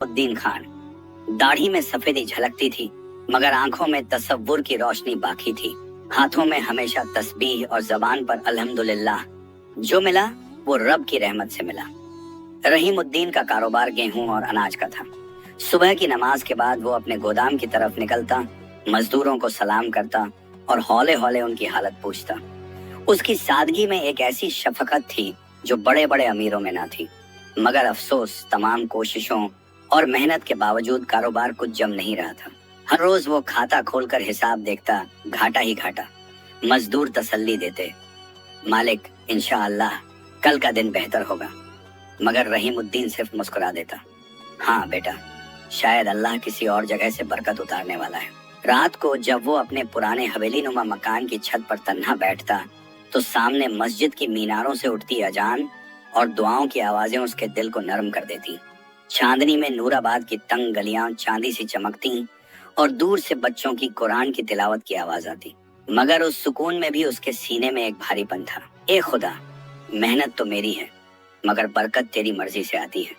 उद्दीन खान। दाढ़ी में सफेदी झलकती थी, मगर आंखों में तसव्वुर की रोशनी बाकी थी। हाथों में हमेशा तस्बीह और जबान पर अल्हम्दुलिल्लाह। जो मिला वो रब की रहमत से मिला। रहीमुद्दीन का कारोबार गेहूं और अनाज का था। सुबह की नमाज के बाद वो अपने गोदाम की तरफ निकलता, मजदूरों को सलाम करता और हौले हौले उनकी हालत पूछता। उसकी सादगी में एक ऐसी शफकत थी जो बड़े बड़े अमीरों में ना थी। मगर अफसोस, तमाम कोशिशों और मेहनत के बावजूद कारोबार कुछ जम नहीं रहा था। हर रोज वो खाता खोलकर हिसाब देखता, घाटा ही घाटा। मजदूर तसल्ली देते, मालिक इंशाअल्लाह कल का दिन बेहतर होगा। मगर रहीमुद्दीन सिर्फ मुस्कुरा देता, हाँ बेटा, शायद अल्लाह किसी और जगह से बरकत उतारने वाला है। रात को जब वो अपने पुराने हवेली नुमा मकान की छत पर तन्हा बैठता, तो सामने मस्जिद की मीनारों से उठती अजान और दुआओं की आवाजें उसके दिल को नरम कर देती। चांदनी में नूराबाद की तंग गलियां चांदी सी चमकती और दूर से बच्चों की कुरान की तिलावत की आवाज आती। मगर उस सुकून में भी उसके सीने में एक भारीपन था। ए खुदा, मेहनत तो मेरी है, मगर बरकत तेरी मर्जी से आती है।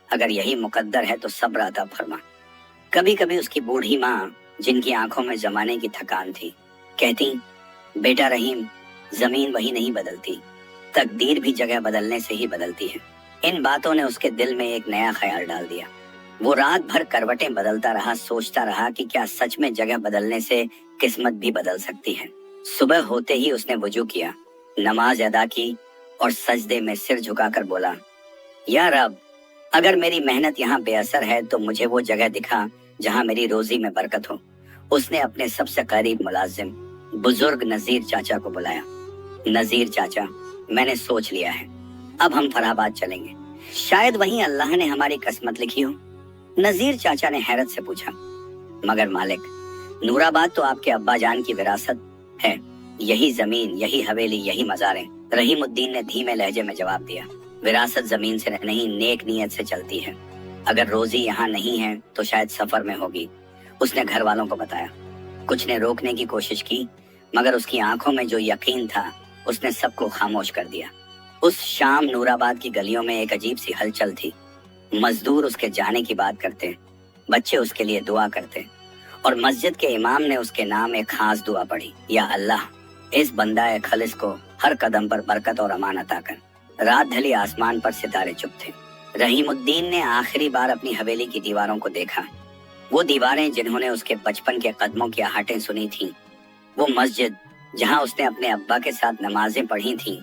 अगर यही मुकद्दर है तो सब्र अता फरमा। कभी कभी उसकी बूढ़ी माँ, जिनकी आंखों में जमाने की थकान थी, कहती, बेटा रहीम, जमीन वही नहीं बदलती, तकदीर भी जगह बदलने से ही बदलती है। इन बातों ने उसके दिल में एक नया ख्याल डाल दिया। वो रात भर करवटें बदलता रहा, सोचता रहा कि क्या सच में जगह बदलने से किस्मत भी बदल सकती है। सुबह होते ही उसने वुजू किया, नमाज अदा की और सजदे में सिर झुकाकर बोला, या रब, अगर मेरी मेहनत यहाँ बेअसर है तो मुझे वो जगह दिखा जहाँ मेरी रोजी में बरकत हो। उसने अपने सबसे करीब मुलाजिम बुजुर्ग नजीर चाचा को बुलाया। नजीर चाचा, मैंने सोच लिया है, अब हम फरहाबाद चलेंगे। शायद वहीं अल्लाह ने हमारी किस्मत लिखी हो। नजीर चाचा ने हैरत से पूछा, मगर मालिक, नूराबाद तो आपके अब्बा जान की विरासत है, यही जमीन, यही हवेली, यही मज़ारें। रहीमुद्दीन ने धीमे लहजे में जवाब दिया, विरासत जमीन से नहीं, नेक नीयत से चलती है। अगर रोजी यहाँ नहीं है तो शायद सफर में होगी। उसने घर वालों को बताया। कुछ ने रोकने की कोशिश की, मगर उसकी आंखों में जो यकीन था उसने सबको खामोश कर दिया। उस शाम नूराबाद की गलियों में एक अजीब सी हलचल थी। मजदूर उसके जाने की बात करते, बच्चे उसके लिए दुआ करते और मस्जिद के इमाम ने उसके नाम एक खास दुआ पढ़ी, या अल्लाह, इस बंदा खलिस को हर कदम पर बरकत और अमान अता कर। रात ढली, आसमान पर सितारे चुप थे। रहीमुद्दीन ने आखिरी बार अपनी हवेली की दीवारों को देखा। वो दीवारें जिन्होंने उसके बचपन के कदमों की आहटें सुनी थीं, वो मस्जिद जहां उसने अपने अब्बा के साथ नमाजें पढ़ी थीं,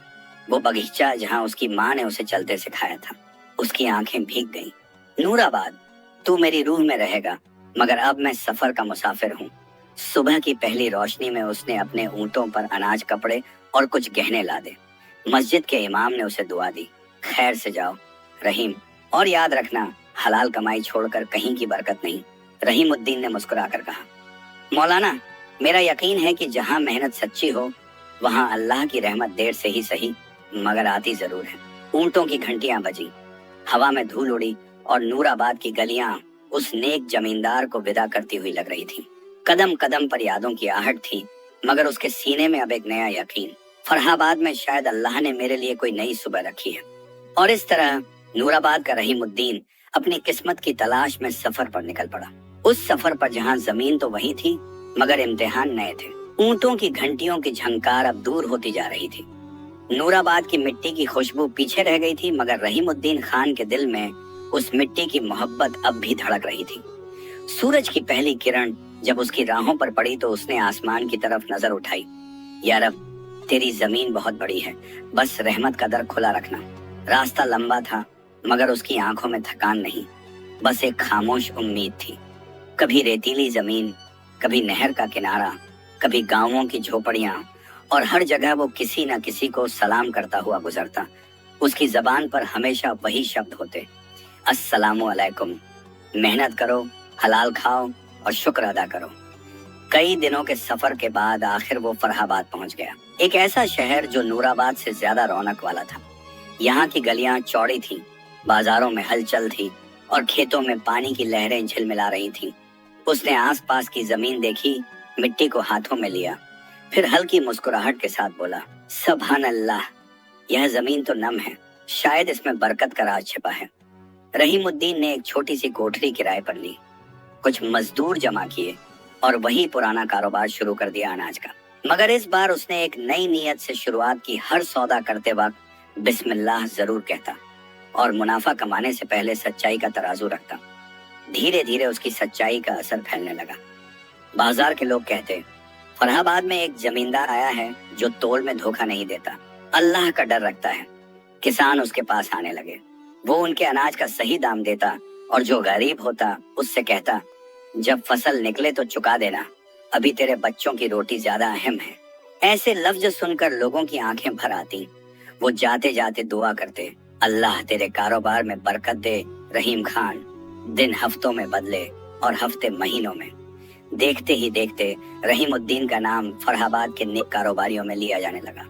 वो बगीचा जहां उसकी माँ ने उसे चलते सिखाया था। उसकी आंखें भीग गईं। नूराबाद, तू मेरी रूह में रहेगा, मगर अब मैं सफर का मुसाफिर हूँ। सुबह की पहली रोशनी में उसने अपने ऊंटों पर अनाज, कपड़े और कुछ गहने लादे। मस्जिद के इमाम ने उसे दुआ दी, खैर से जाओ रहीम, और याद रखना, हलाल कमाई छोड़कर कहीं की बरकत नहीं। रहीमुद्दीन ने मुस्कुराकर कहा, मौलाना, मेरा यकीन है कि जहाँ मेहनत सच्ची हो वहाँ अल्लाह की रहमत देर से ही सही मगर आती जरूर है। ऊंटों की घंटियां बजी, हवा में धूल उड़ी और नूराबाद की गलियां उस नेक जमींदार को विदा करती हुई लग रही थी। कदम कदम पर यादों की आहट थी, मगर उसके सीने में अब एक नया यकीन, फरहाबाद में शायद अल्लाह ने मेरे लिए कोई नई सुबह रखी है। और इस तरह नूराबाद का रहीमुद्दीन अपनी किस्मत की तलाश में सफर पर निकल पड़ा। उस सफर पर जहाँ जमीन तो वही थी, मगर इम्तिहान नए थे। ऊंटों की घंटियों की झंकार अब दूर होती जा रही थी। नूराबाद की मिट्टी की खुशबू पीछे रह गई थी, मगर रहीमुद्दीन खान के दिल में उस मिट्टी की मोहब्बत अब भी धड़क रही थी। सूरज की पहली किरण जब उसकी राहों पर पड़ी तो उसने आसमान की तरफ नजर उठाई। या रब, तेरी जमीन बहुत बड़ी है, बस रहमत का दर खुला रखना। रास्ता लंबा था, मगर उसकी आंखों में थकान नहीं, बस एक खामोश उम्मीद थी। कभी रेतीली जमीन, कभी नहर का किनारा, कभी गांवों की झोपड़ियां, और हर जगह वो किसी न किसी को सलाम करता हुआ गुजरता। उसकी जबान पर हमेशा वही शब्द होते, अस्सलामु अलैकुम, मेहनत करो, हलाल खाओ और शुक्र अदा करो। कई दिनों के सफर के बाद आखिर वो फरहाबाद पहुंच गया, एक ऐसा शहर जो नूराबाद से ज्यादा रौनक वाला था। यहाँ की गलियां चौड़ी थीं, बाजारों में हलचल थी और खेतों में पानी की लहरें झिलमिला रही थीं। उसने आसपास की जमीन देखी, मिट्टी को हाथों में लिया, फिर हल्की मुस्कुराहट के साथ बोला, सुभान अल्लाह, यह जमीन तो नम है, शायद इसमें बरकत का राज छिपा है। रहीमुद्दीन ने एक छोटी सी कोठरी किराए पर ली, कुछ मजदूर जमा किए और वही पुराना कारोबार शुरू कर दिया अनाज का। मगर इस बार उसने एक नई नीयत से शुरुआत की। हर सौदा करते वक्त बिस्मिल्लाह जरूर कहता और मुनाफा कमाने से पहले सच्चाई का तराजू रखता। धीरे धीरे उसकी सच्चाई का असर फैलने लगा। बाजार के लोग कहते, फरहाबाद में एक जमींदार आया है जो तोल में धोखा नहीं देता, अल्लाह का डर रखता है। किसान उसके पास आने लगे। वो उनके अनाज का सही दाम देता और जो गरीब होता उससे कहता, जब फसल निकले तो चुका देना, अभी तेरे बच्चों की रोटी ज्यादा अहम है। ऐसे लफ्ज सुनकर लोगों की आंखें भर आती। वो जाते जाते दुआ करते, अल्लाह तेरे कारोबार में बरकत दे रहीम खान। दिन हफ्तों में बदले और हफ्ते महीनों में। देखते ही देखते रहीमुद्दीन का नाम फरहाबाद के नेक कारोबारियों में लिया जाने लगा।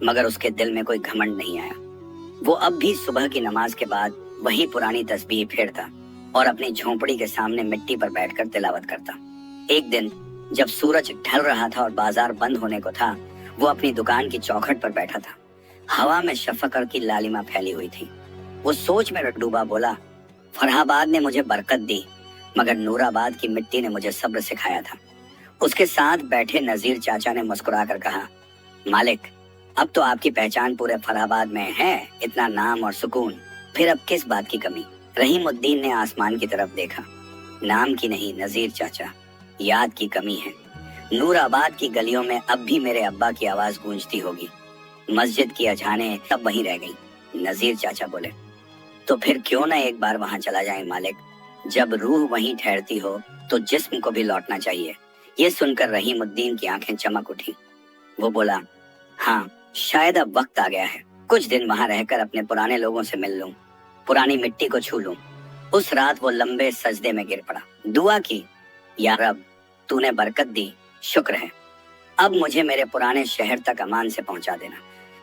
मगर उसके दिल में कोई घमंड नहीं आया। वो अब भी सुबह की नमाज के बाद वही पुरानी तस्बीह फेरता और अपनी झोंपड़ी के सामने मिट्टी पर बैठकर तिलावत करता। एक दिन जब सूरज ढल रहा था और बाजार बंद होने को था, वो अपनी दुकान की चौखट पर बैठा था। हवा में शफकर की लालिमा फैली हुई थी। वो सोच में डूबा बोला, फरहाबाद ने मुझे बरकत दी, मगर नूराबाद की मिट्टी ने मुझे सब्र सिखाया था। उसके साथ बैठे नजीर चाचा ने मुस्कुराकर कहा, मालिक, अब तो आपकी पहचान पूरे फरहाबाद में है, इतना नाम और सुकून, फिर अब किस बात की कमी। रहीमुद्दीन ने आसमान की तरफ देखा। नाम की नहीं नजीर चाचा, याद की कमी है। नूराबाद की गलियों में अब भी मेरे अब्बा की आवाज गूंजती होगी। मस्जिद की अजानें तब वहीं रह गई। नजीर चाचा बोले, तो फिर क्यों ना एक बार वहां चला जाए मालिक। जब रूह वहीं ठहरती हो तो जिस्म को भी लौटना चाहिए। ये सुनकर रहीमुद्दीन की आंखें चमक उठी। वो बोला, हाँ, शायद अब वक्त आ गया है। कुछ दिन वहां रहकर अपने पुराने लोगों से मिल लूं, पुरानी मिट्टी को छू लूं। उस रात वो लंबे सजदे में गिर पड़ा, दुआ की, या रब, तूने बरकत दी, शुक्र है। अब मुझे मेरे पुराने शहर तक अमान से पहुंचा देना।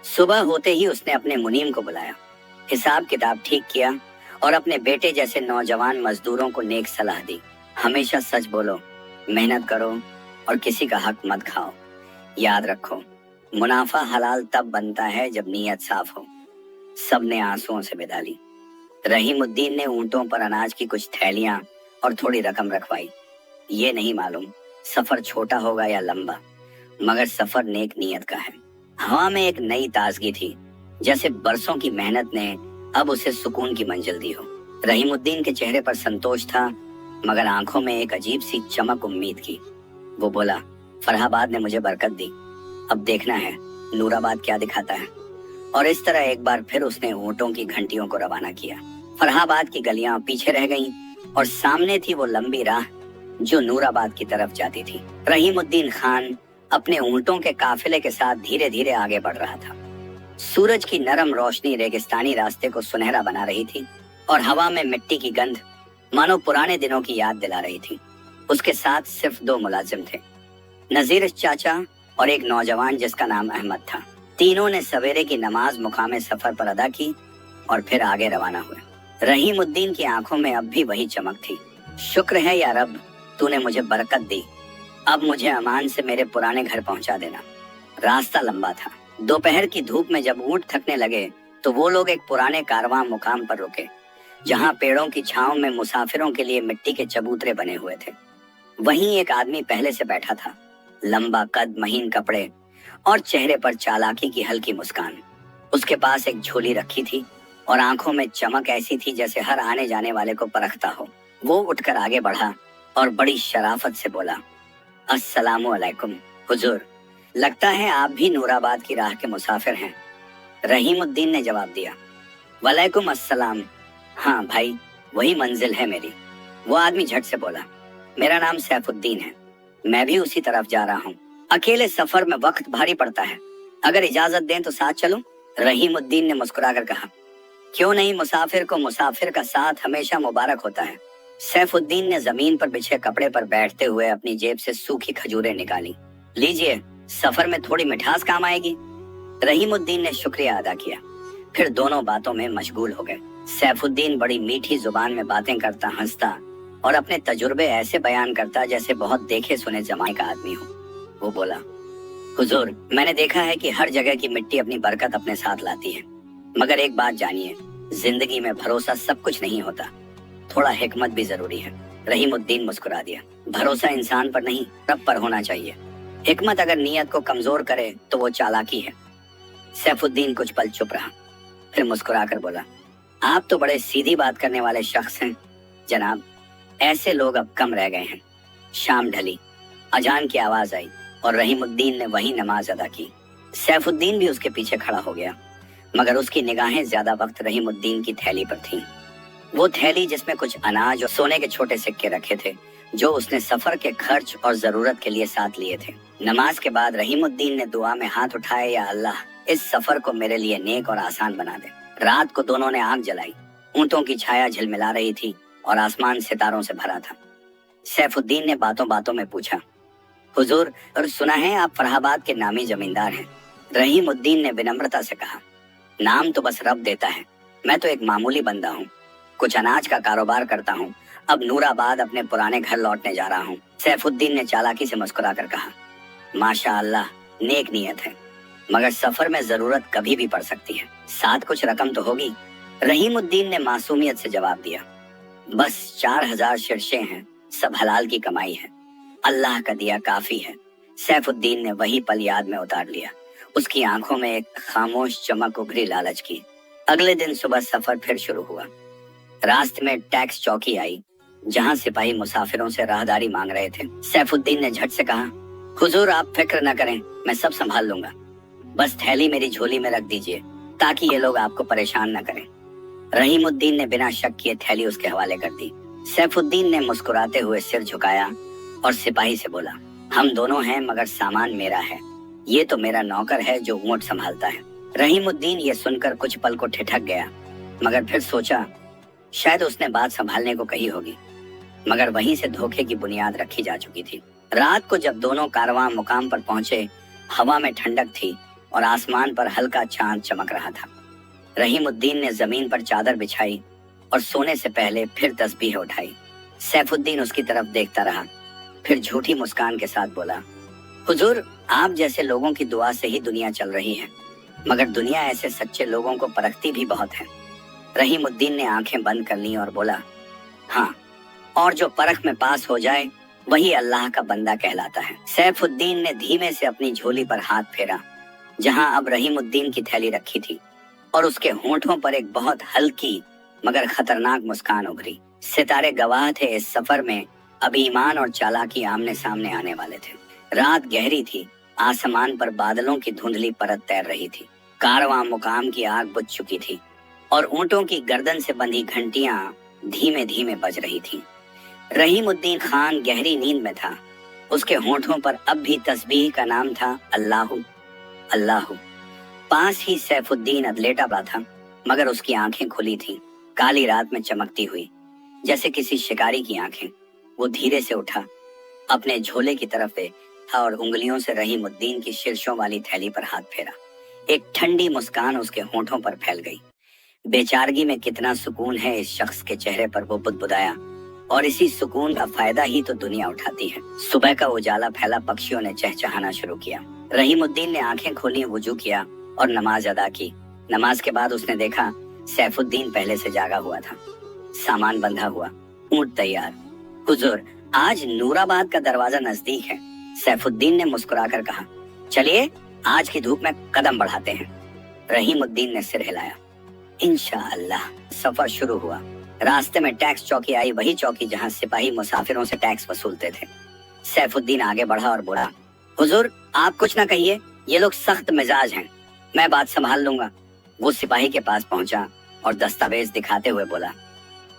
सुबह होते ही उसने अपने मुनीम को बुलाया, हिसाब किताब ठीक किया और अपने बेटे जैसे नौजवान मजदूरों को नेक सलाह दी। हमेशा सच बोलो, मेहनत करो और किसी का हक मत खाओ। याद रखो, मुनाफा हलाल तब बनता है जब नीयत साफ हो। सबने आंसुओं से विदा ली। रहीमुद्दीन ने ऊंटों पर अनाज की कुछ थैलियां और थोड़ी रकम रखवाई। ये नहीं मालूम सफर छोटा होगा या लंबा, मगर सफर नेक नीयत का है। हवा में एक नई ताजगी थी, जैसे बरसों की मेहनत ने अब उसे सुकून की मंजिल दी हो। रहीमुद्दीन के चेहरे पर संतोष था, मगर आंखों में एक अजीब सी चमक उम्मीद की। वो बोला, फरहाबाद ने मुझे बरकत दी, अब देखना है नूराबाद क्या दिखाता है। और इस तरह एक बार फिर उसने ऊंटों की घंटियों को रवाना किया। फरहाबाद की गलियां पीछे रह गईं और सामने थी वो लंबी राह जो नूराबाद की तरफ जाती थी। रहीमुद्दीन खान अपने ऊंटों के काफिले के साथ धीरे धीरे आगे बढ़ रहा था। सूरज की नरम रोशनी रेगिस्तानी रास्ते को सुनहरा बना रही थी और हवा में मिट्टी की गंध मानो पुराने दिनों की याद दिला रही थी। उसके साथ सिर्फ दो मुलाजिम थे, नजीर चाचा और एक नौजवान जिसका नाम अहमद था। तीनों ने सवेरे की नमाज मुकामे सफर पर अदा की और फिर आगे रवाना हुए। रहीमुद्दीन की आंखों में अब भी वही चमक थी। शुक्र है या रब, तूने मुझे बरकत दी, अब मुझे अमान से मेरे पुराने घर पहुंचा देना। रास्ता लंबा था। दोपहर की धूप में जब ऊंट थकने लगे तो वो लोग एक पुराने कारवां मुकाम पर रुके, जहां पेड़ों की छांव में मुसाफिरों के लिए मिट्टी के चबूतरे बने हुए थे। वहीं एक आदमी पहले से बैठा था, लंबा कद, महीन कपड़े और चेहरे पर चालाकी की हल्की मुस्कान। उसके पास एक झोली रखी थी और आंखों में चमक ऐसी थी जैसे हर आने जाने वाले को परखता हो। वो उठकर आगे बढ़ा और बड़ी शराफत से बोला, अस्सलामु अलैकुम हुजूर, लगता है आप भी नूराबाद की राह के मुसाफिर हैं। रहीमुद्दीन ने जवाब दिया, वालेकुम अस्सलाम, हाँ भाई, वही मंजिल है मेरी। वो आदमी झट से बोला, मेरा नाम सैफुद्दीन है, मैं भी उसी तरफ जा रहा हूँ। अकेले सफर में वक्त भारी पड़ता है, अगर इजाजत दें तो साथ चलूं? रहीमुद्दीन ने मुस्कुराकर कहा, क्यों नहीं, मुसाफिर को मुसाफिर का साथ हमेशा मुबारक होता है। सैफुद्दीन ने जमीन पर बिछे कपड़े पर बैठते हुए अपनी जेब से सूखी खजूरें निकाली। लीजिए, सफर में थोड़ी मिठास काम आएगी। रहीमुद्दीन ने शुक्रिया अदा किया। फिर दोनों बातों में मशगूल हो गए। सैफुद्दीन बड़ी मीठी जुबान में बातें करता, हंसता और अपने तजुर्बे ऐसे बयान करता जैसे बहुत देखे सुने जमाने का आदमी हो। वो बोला, हुजूर, मैंने देखा है कि हर जगह की मिट्टी अपनी बरकत अपने साथ लाती है, मगर एक बात जानिए, जिंदगी में भरोसा सब कुछ नहीं होता, थोड़ा हिकमत भी जरूरी है। रहीमुद्दीन मुस्कुरा दिया। भरोसा इंसान पर नहीं, रब पर होना चाहिए। हिकमत अगर नीयत को कमजोर करे तो वो चालाकी है। सैफुद्दीन कुछ पल चुप रहा, फिर मुस्कुराकर बोला, आप तो बड़े सीधी बात करने वाले शख्स हैं जनाब। ऐसे लोग अब कम रह गए हैं। शाम ढली, अजान की आवाज आई और रहीमुद्दीन ने वही नमाज अदा की। सैफुद्दीन भी उसके पीछे खड़ा हो गया, मगर उसकी निगाहें ज्यादा वक्त रहीमुद्दीन की थैली पर थीं। वो थैली जिसमें कुछ अनाज और सोने के छोटे सिक्के रखे थे, जो उसने सफर के खर्च और जरूरत के लिए साथ लिए थे। नमाज के बाद रहीमुद्दीन ने दुआ में हाथ उठाए, या अल्लाह, इस सफर को मेरे लिए नेक और आसान बना दे। रात को दोनों ने आग जलाई। ऊंटों की छाया झिलमिला रही थी और आसमान सितारों से भरा था। सैफुद्दीन ने बातों बातों में पूछा, हुजूर, और सुना है आप फरहाबाद के नामी जमींदार हैं। रहीमुद्दीन ने विनम्रता से कहा, नाम तो बस रब देता है, मैं तो एक मामूली बंदा हूँ। कुछ अनाज का कारोबार करता हूँ। अब नूराबाद अपने पुराने घर लौटने जा रहा हूँ। सैफुद्दीन ने चालाकी से मुस्कुराकर कहा, माशा अल्लाह, नेक नियत है, मगर सफर में जरूरत कभी भी पड़ सकती है। साथ कुछ रकम तो होगी। रहीमुद्दीन ने मासूमियत से जवाब दिया, बस 4000 शीर्षे हैं, सब हलाल की कमाई है, अल्लाह का दिया काफी है। सैफुद्दीन ने वही पल याद में उतार लिया। उसकी आंखों में एक खामोश चमक उभरी लालच की। अगले दिन सुबह सफर फिर शुरू हुआ। रास्ते में टैक्स चौकी आई, जहां सिपाही मुसाफिरों से राहदारी मांग रहे थे। सैफुद्दीन ने झट से कहा, हुजूर, आप फिक्र न करें, मैं सब संभाल लूंगा। बस थैली मेरी झोली में रख दीजिए, ताकि ये लोग आपको परेशान न करें। रहीमुद्दीन ने बिना शक किए थैली उसके हवाले कर दी। सैफुद्दीन ने मुस्कुराते हुए सिर झुकाया और सिपाही से बोला, हम दोनों हैं, मगर सामान मेरा है। ये तो मेरा नौकर है जो ऊंट संभालता है। रहीमुद्दीन ये सुनकर कुछ पल को ठिठक गया, मगर फिर सोचा, शायद उसने बात संभालने को कही होगी, मगर वहीं से धोखे की बुनियाद रखी जा चुकी थी। रात को जब दोनों कारवां मुकाम पर पहुंचे, हवा में ठंडक थी और आसमान पर हल्का चांद चमक रहा था। रहीमुद्दीन ने जमीन पर चादर बिछाई और सोने से पहले फिर तस्बीह उठाई। सैफुद्दीन उसकी तरफ देखता रहा, फिर झूठी मुस्कान के साथ बोला, हुजूर, आप जैसे लोगों की दुआ से ही दुनिया चल रही है, मगर दुनिया ऐसे सच्चे लोगों को परखती भी बहुत है। रहीमुद्दीन ने आंखें बंद कर ली और बोला, हाँ, और जो परख में पास हो जाए वही अल्लाह का बंदा कहलाता है। सैफुद्दीन ने धीमे से अपनी झोली पर हाथ फेरा, जहां अब रहीमुद्दीन की थैली रखी थी, और उसके होंठों पर एक बहुत हल्की मगर खतरनाक मुस्कान उभरी। सितारे गवाह थे, इस सफर में अब ईमान और चालाकी आमने सामने आने वाले थे। रात गहरी थी, आसमान पर बादलों की धुंधली परत तैर रही थी। कारवां मुकाम की आग बुझ चुकी थी और ऊंटों की गर्दन से बंधी घंटियां धीमे धीमे बज रही थीं। रहीमुद्दीन खान गहरी नींद में था। उसके होंठों पर अब भी तस्बीह का नाम था, अल्लाहु अल्लाहु। पास ही सैफुद्दीन अधलेटा पड़ा था, मगर उसकी आंखें खुली थीं, काली रात में चमकती हुई, जैसे किसी शिकारी की आंखें। वो धीरे से उठा, अपने झोले की तरफ देखा और उंगलियों से रहीमुद्दीन की शीर्षों वाली थैली पर हाथ फेरा। एक ठंडी मुस्कान उसके होंठों पर फैल गई। बेचारगी में कितना सुकून है इस शख्स के चेहरे पर, वो बुदबुदाया, और इसी सुकून का फायदा ही तो दुनिया उठाती है। सुबह का उजाला फैला, पक्षियों ने चहचहाना शुरू किया। रहीमुद्दीन ने आंखें खोली, वुजू किया और नमाज अदा की। नमाज के बाद उसने देखा सैफुद्दीन पहले से जागा हुआ था। सामान बंधा हुआ, ऊंट तैयार। हुजूर, आज नूराबाद का दरवाजा नजदीक है। सैफुद्दीन ने मुस्कुराकर कहा, चलिए आज की धूप में कदम बढ़ाते हैं। रहीमुद्दीन ने सिर हिलाया। इंशाअल्लाह। सफर शुरू हुआ। रास्ते में टैक्स चौकी आई, वही चौकी जहां सिपाही मुसाफिरों से टैक्स वसूलते थे। सैफुद्दीन आगे बढ़ा और बोला, हुजूर, आप कुछ ना कहिए, ये लोग सख्त मिजाज हैं, मैं बात संभाल लूंगा। वो सिपाही के पास पहुंचा और दस्तावेज दिखाते हुए बोला,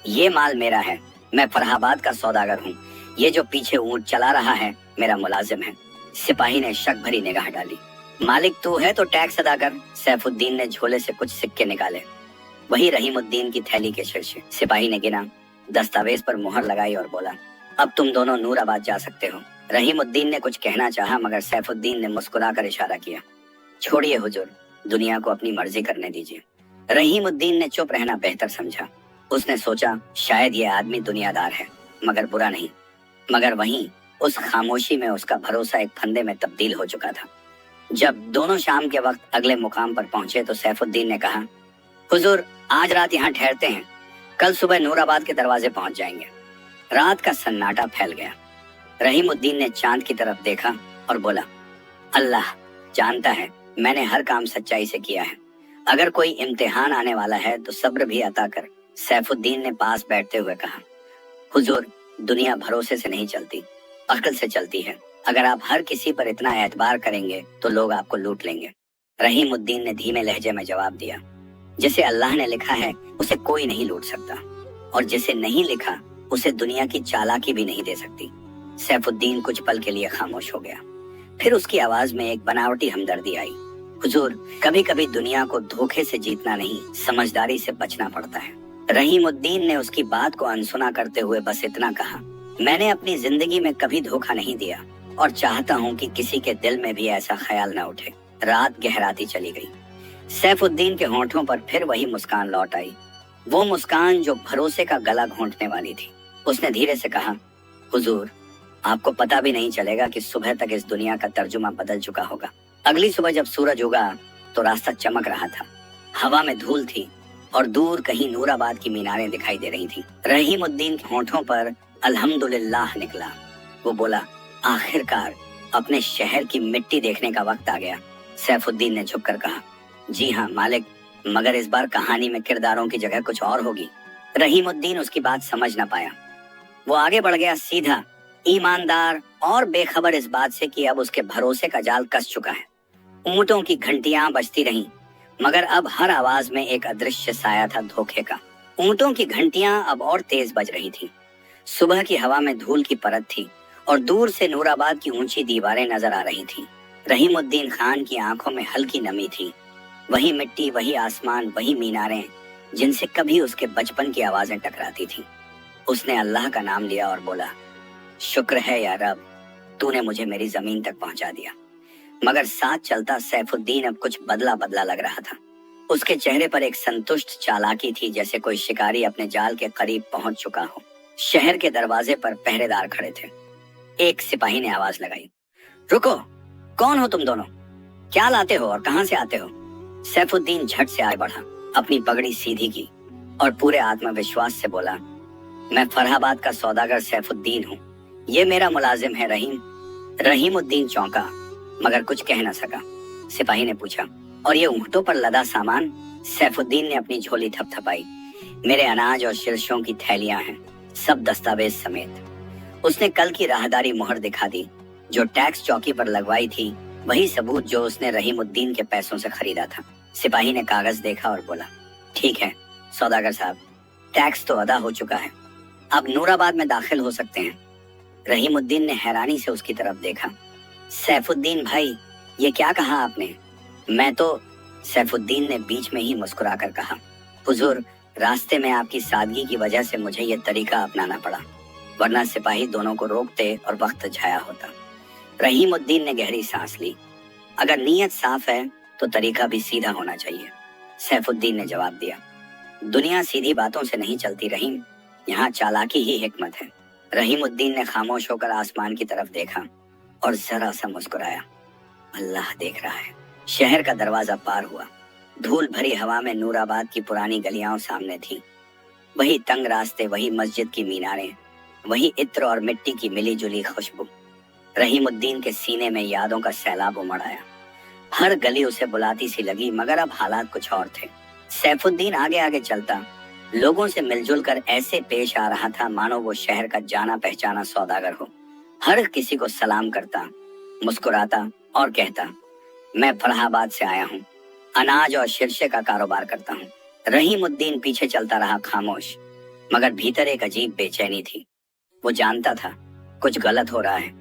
ये माल मेरा है, मैं फरहाबाद का सौदागर हूँ। ये जो पीछे ऊंट चला रहा है मेरा मुलाजिम है। सिपाही ने शक भरी निगाह डाली। मालिक तू है तो टैक्स अदा कर। सैफुद्दीन ने झोले से कुछ सिक्के निकाले, वही रहीमुद्दीन की थैली के शीर्षे। सिपाही ने गिना, दस्तावेज पर मुहर लगाई और बोला, अब तुम दोनों नूराबाद जा सकते हो। रहीमुद्दीन ने कुछ कहना चाहा, मगर सैफुद्दीन ने मुस्कुराकर इशारा किया, छोड़िए हुजूर, दुनिया को अपनी मर्जी करने दीजिए। रहीमुद्दीन ने चुप रहना बेहतर समझा। उसने सोचा, शायद ये आदमी दुनियादार है, मगर बुरा नहीं। मगर वहीं उस खामोशी में उसका भरोसा एक फंदे में तब्दील हो चुका था। जब दोनों शाम के वक्त अगले मुकाम पर पहुंचे तो सैफुद्दीन ने कहा, हुजूर, आज रात यहाँ ठहरते हैं, कल सुबह नूराबाद के दरवाजे पहुंच जाएंगे। रात का सन्नाटा फैल गया। रहीमुद्दीन ने चांद की तरफ देखा और बोला, अल्लाह जानता है मैंने हर काम सच्चाई से किया है, अगर कोई इम्तिहान आने वाला है तो सब्र भी अता कर। सैफुद्दीन ने पास बैठते हुए कहा, हुजूर, दुनिया भरोसे से नहीं चलती, अक्ल से चलती है। अगर आप हर किसी पर इतना एतबार करेंगे तो लोग आपको लूट लेंगे। रहीमुद्दीन ने धीमे लहजे में जवाब दिया, जिसे अल्लाह ने लिखा है उसे कोई नहीं लूट सकता, और जिसे नहीं लिखा उसे दुनिया की चालाकी भी नहीं दे सकती। सैफुद्दीन कुछ पल के लिए खामोश हो गया, फिर उसकी आवाज में एक बनावटी हमदर्दी आई। हुजूर, कभी कभी दुनिया को धोखे से जीतना नहीं, समझदारी से बचना पड़ता है। रहीमुद्दीन ने उसकी बात को अनसुना करते हुए बस इतना कहा, मैंने अपनी जिंदगी में कभी धोखा नहीं दिया और चाहता हूँ कि किसी के दिल में भी ऐसा ख्याल न उठे। रात गहराती चली गई। सैफुद्दीन के होंठों पर फिर वही मुस्कान लौट आई, वो मुस्कान जो भरोसे का गला घोंटने वाली थी। उसने धीरे से कहा, हुजूर, आपको पता भी नहीं चलेगा कि सुबह तक इस दुनिया का तर्जुमा बदल चुका होगा। अगली सुबह जब सूरज उगा तो रास्ता चमक रहा था, हवा में धूल थी और दूर कहीं नूराबाद की मीनारें दिखाई दे रही थी। रहीमुद्दीन के होंठों पर अल्हम्दुलिल्लाह निकला। वो बोला, आखिरकार अपने शहर की मिट्टी देखने का वक्त आ गया। सैफुद्दीन ने झुककर कहा, जी हाँ मालिक, मगर इस बार कहानी में किरदारों की जगह कुछ और होगी। रहीमुद्दीन उसकी बात समझ न पाया। वो आगे बढ़ गया, सीधा, ईमानदार और बेखबर इस बात से कि अब उसके भरोसे का जाल कस चुका है। ऊंटों की घंटियां बजती रहीं, मगर अब हर आवाज में एक अदृश्य साया था धोखे का। ऊंटों की घंटियां अब और तेज बज रही थी। सुबह की हवा में धूल की परत थी और दूर से नूराबाद की ऊंची दीवारें नजर आ रही थीं। रहीमुद्दीन खान की आंखों में हल्की नमी थी। वही मिट्टी, वही आसमान, वही मीनारें जिनसे कभी उसके बचपन की आवाजें टकराती थीं। उसने अल्लाह का नाम लिया और बोला, शुक्र है या रब, तूने मुझे मेरी जमीन तक पहुंचा दिया। मगर साथ चलता सैफुद्दीन अब कुछ बदला बदला लग रहा था। उसके चेहरे पर एक संतुष्ट चालाकी थी, जैसे कोई शिकारी अपने जाल के करीब पहुंच चुका हो। शहर के दरवाजे पर पहरेदार खड़े थे। एक सिपाही ने आवाज लगाई, रुको, कौन हो तुम दोनों? क्या लाते हो और कहां से आते हो? सैफुद्दीन झट से आगे बढ़ा, अपनी पगड़ी सीधी की और पूरे आत्मविश्वास से बोला, मैं फरहाबाद का सौदागर सैफुद्दीन हूँ, ये मेरा मुलाजिम है रहीम। रहीमुद्दीन चौंका मगर कुछ कह न सका। सिपाही ने पूछा, और ये ऊंटों पर लदा सामान? सैफुद्दीन ने अपनी झोली थपथपाई, मेरे अनाज और शीर्षों की थैलियां हैं, सब दस्तावेज समेत। उसने कल की राहदारी मोहर दिखा दी जो टैक्स चौकी पर लगवाई थी, वही सबूत जो उसने रहीमुद्दीन के पैसों से खरीदा था। सिपाही ने कागज देखा और बोला, ठीक है सौदागर साहब, टैक्स तो अदा हो चुका है, अब नूराबाद में दाखिल हो सकते हैं। रहीमुद्दीन ने हैरानी से उसकी तरफ देखा। सैफुद्दीन भाई, ये क्या कहा आपने? मैं तो, सैफुद्दीन ने बीच में ही मुस्कुराकर कहा, हुजूर, रास्ते में आपकी सादगी की वजह से मुझे ये तरीका अपनाना पड़ा, वरना सिपाही दोनों को रोकते और वक्त जाया होता। रहीमुद्दीन ने गहरी सांस ली, अगर नीयत साफ है तो तरीका भी सीधा होना चाहिए। सैफुद्दीन ने जवाब दिया, दुनिया सीधी बातों से नहीं चलती रहीम, यहाँ चालाकी ही हिकमत है। रहीमुद्दीन ने खामोश होकर आसमान की तरफ देखा और जरा सा मुस्कुराया, अल्लाह देख रहा है। शहर का दरवाजा पार हुआ। धूल भरी हवा में नूराबाद की पुरानी गलियां सामने थी। वही तंग रास्ते, वही मस्जिद की मीनारें, वही इत्र और मिट्टी की मिली जुली खुशबू। रहीमुद्दीन के सीने में यादों का सैलाब उमड़ आया। हर गली उसे बुलाती सी लगी, मगर अब हालात कुछ और थे। सैफुद्दीन आगे आगे चलता, लोगों से मिलजुल कर ऐसे पेश आ रहा था मानो वो शहर का जाना पहचाना सौदागर हो। हर किसी को सलाम करता, मुस्कुराता और कहता, मैं फरहाबाद से आया हूँ, अनाज और शीर्षे का कारोबार करता हूँ। रहीमुद्दीन पीछे चलता रहा खामोश, मगर भीतर एक अजीब बेचैनी थी। वो जानता था कुछ गलत हो रहा है,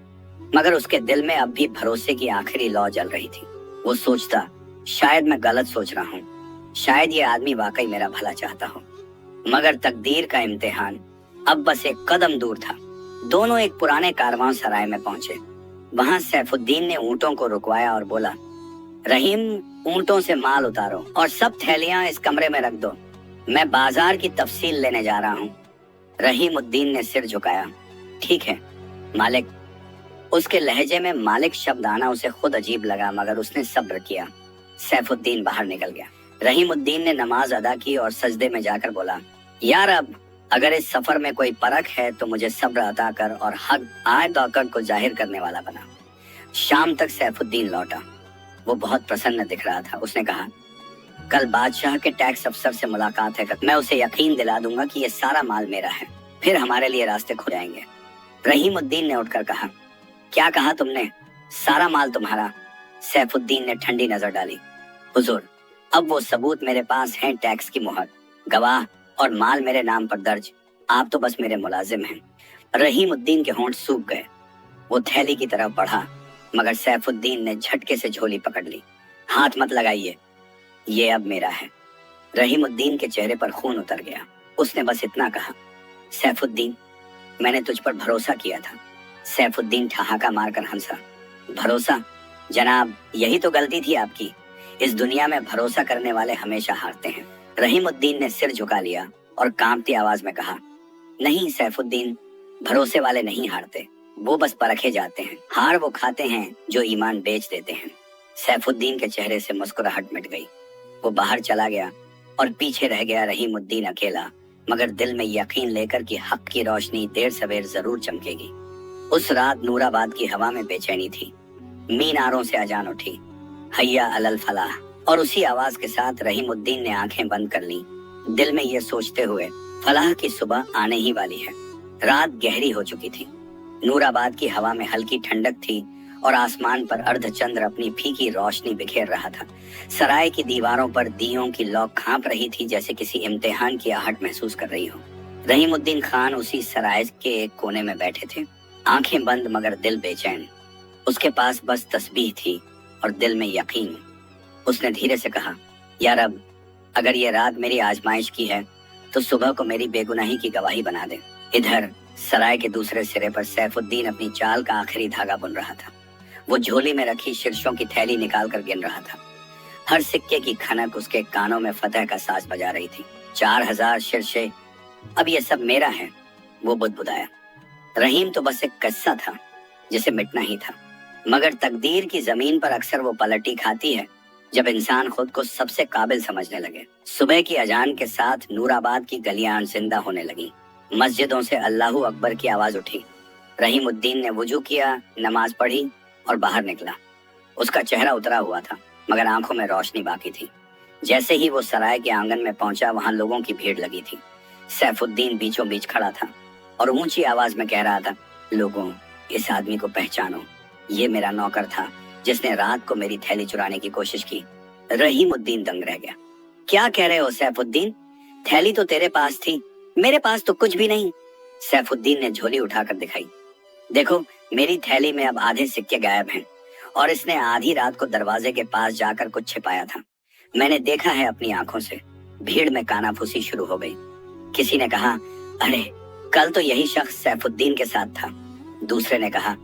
मगर उसके दिल में अब भी भरोसे की आखिरी लौ जल रही थी। वो सोचता, शायद मैं गलत सोच रहा हूँ, शायद ये आदमी वाकई मेरा भला चाहता हो। मगर तकदीर का इम्तिहान अब बस एक कदम दूर था। दोनों एक पुराने कारवां सराय में पहुंचे। वहां सैफुद्दीन ने ऊंटों को रुकवाया और बोला, रहीम, ऊंटों से माल उतारो और सब थैलियां इस कमरे में रख दो, मैं बाजार की तफसील लेने जा रहा हूँ। रहीमुद्दीन ने सिर झुकाया, ठीक है मालिक। उसके लहजे में मालिक शब्द आना उसे खुद अजीब लगा, मगर उसने सब्र किया। सैफुद्दीन बाहर निकल गया। रहीमुद्दीन ने नमाज अदा की और सजदे में जाकर बोला, यार अब अगर इस सफर में कोई परख है तो मुझे सब्र अता कर और हक आयत को जाहिर करने वाला बना। शाम तक सैफुद्दीन लौटा। वो बहुत प्रसन्न दिख रहा था। उसने कहा, कल बादशाह के टैक्स अफसर से मुलाकात है, मैं उसे यकीन दिला दूंगा कि ये सारा माल मेरा है, फिर हमारे लिए रास्ते खुल जाएंगे। रहीमुद्दीन ने उठकर कहा, क्या कहा तुमने? सारा माल तुम्हारा? सैफुद्दीन ने ठंडी नजर डाली। हुजूर, अब वो सबूत मेरे पास हैं, टैक्स की मुहर, गवाह और माल मेरे नाम पर दर्ज। आप तो बस मेरे मुलाजिम हैं। रहीमुद्दीन के होंठ सूख गए। वो थैली की तरफ बढ़ा, मगर सैफुद्दीन ने झटके से झोली पकड़ ली। हाथ मत लगाइए, ये अब मेरा है। रहीमुद्दीन के चेहरे पर खून उतर गया। उसने बस इतना कहा, सैफुद्दीन, मैंने तुझ पर भरोसा किया था। सैफुद्दीन ठहाका मारकर हंसा। भरोसा? जनाब, यही तो गलती थी आपकी। इस दुनिया में भरोसा करने वाले हमेशा हारते हैं। रहीमुद्दीन ने सिर झुका लिया और कांपती आवाज में कहा, नहीं सैफुद्दीन, भरोसे वाले नहीं हारते, वो बस परखे जाते हैं। हार वो खाते हैं जो ईमान बेच देते हैं। सैफुद्दीन के चेहरे से मुस्कुराहट मिट गई। वो बाहर चला गया और पीछे रह गया रहीमुद्दीन अकेला, मगर दिल में यकीन लेकर कि हक की रोशनी देर सवेर जरूर चमकेगी। उस रात नूराबाद की हवा में बेचैनी थी। मीनारों से अजान उठी, हैया अलल फलाह, और उसी आवाज के साथ रहीमुद्दीन ने आंखें बंद कर ली, दिल में ये सोचते हुए, फलाह की सुबह आने ही वाली है। रात गहरी हो चुकी थी। नूराबाद की हवा में हल्की ठंडक थी और आसमान पर अर्धचंद्र अपनी फीकी रोशनी बिखेर रहा था। सराय की दीवारों पर दियों की लौ कांप रही थी, जैसे किसी इम्तिहान की आहट महसूस कर रही हो। रहीमुद्दीन खान उसी सराय के एक कोने में बैठे थे, आंखें बंद मगर दिल बेचैन। उसके पास बस तस्बीह थी और दिल में यकीन। उसने धीरे से कहा, यार अब अगर ये रात मेरी आजमाइश की है तो सुबह को मेरी बेगुनाही की गवाही बना दे। इधर सराय के दूसरे सिरे पर सैफुद्दीन अपनी चाल का आखिरी धागा बुन रहा था। वो झोली में रखी शीर्षों की थैली निकाल कर गिन रहा था। हर सिक्के की खनक उसके कानों में फतह का साज बजा रही थी। 4000 शीर्षे, अब ये सब मेरा है। वो बुदबुदाया। रहीम तो बस एक किस्सा था जिसे मिटना ही था, मगर तकदीर की जमीन पर अक्सर वो पलटी खाती है जब इंसान खुद को सबसे काबिल समझने लगे। सुबह की अजान के साथ नूराबाद की गलियां जिंदा होने लगी। मस्जिदों से अल्लाहू अकबर की आवाज उठी। रहीमुद्दीन ने वुजू किया, नमाज पढ़ी और बाहर निकला। उसका चेहरा उतरा हुआ था, मगर आंखों में रोशनी बाकी थी। जैसे ही वो सराय के आंगन में पहुंचा, वहां लोगों की भीड़ लगी थी। सैफुद्दीन बीचों बीच खड़ा था और ऊंची आवाज में कह रहा था, लोगों, इस आदमी को पहचानो, ये मेरा नौकर था जिसने रात को मेरी थैली चुराने की कोशिश की। रहीमुद्दीन दंग रह गया। क्या कह रहे हो सैफुद्दीन? थैली तो तेरे पास थी, मेरे पास तो कुछ भी नहीं। सैफुद्दीन ने झोली उठाकर दिखाई। देखो, मेरी थैली में अब आधे सिक्के गायब हैं और इसने आधी रात को दरवाजे के पास जाकर कुछ छिपाया था। मैंने देखा है अपनी आंखों से। भीड़ में कानाफूसी शुरू हो गई। किसी ने कहा, अरे कल तो यही शख्स सैफुद्दीन के साथ था। दूसरे ने कहा,